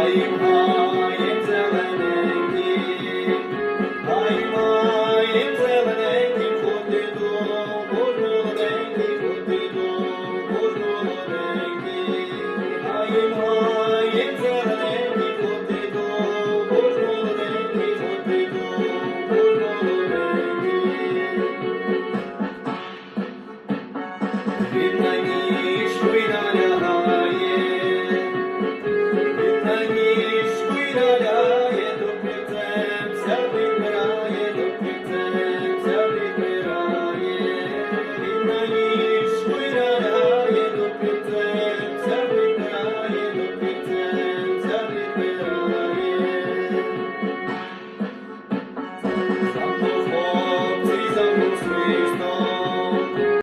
Гаєм, гаєм зелененький, гаєм, гаєм зелененький, ходи до молоденький, ходи до молоденький. Гаєм, гаєм зелененький, ходи до молоденький, ходи до молоденький. Він на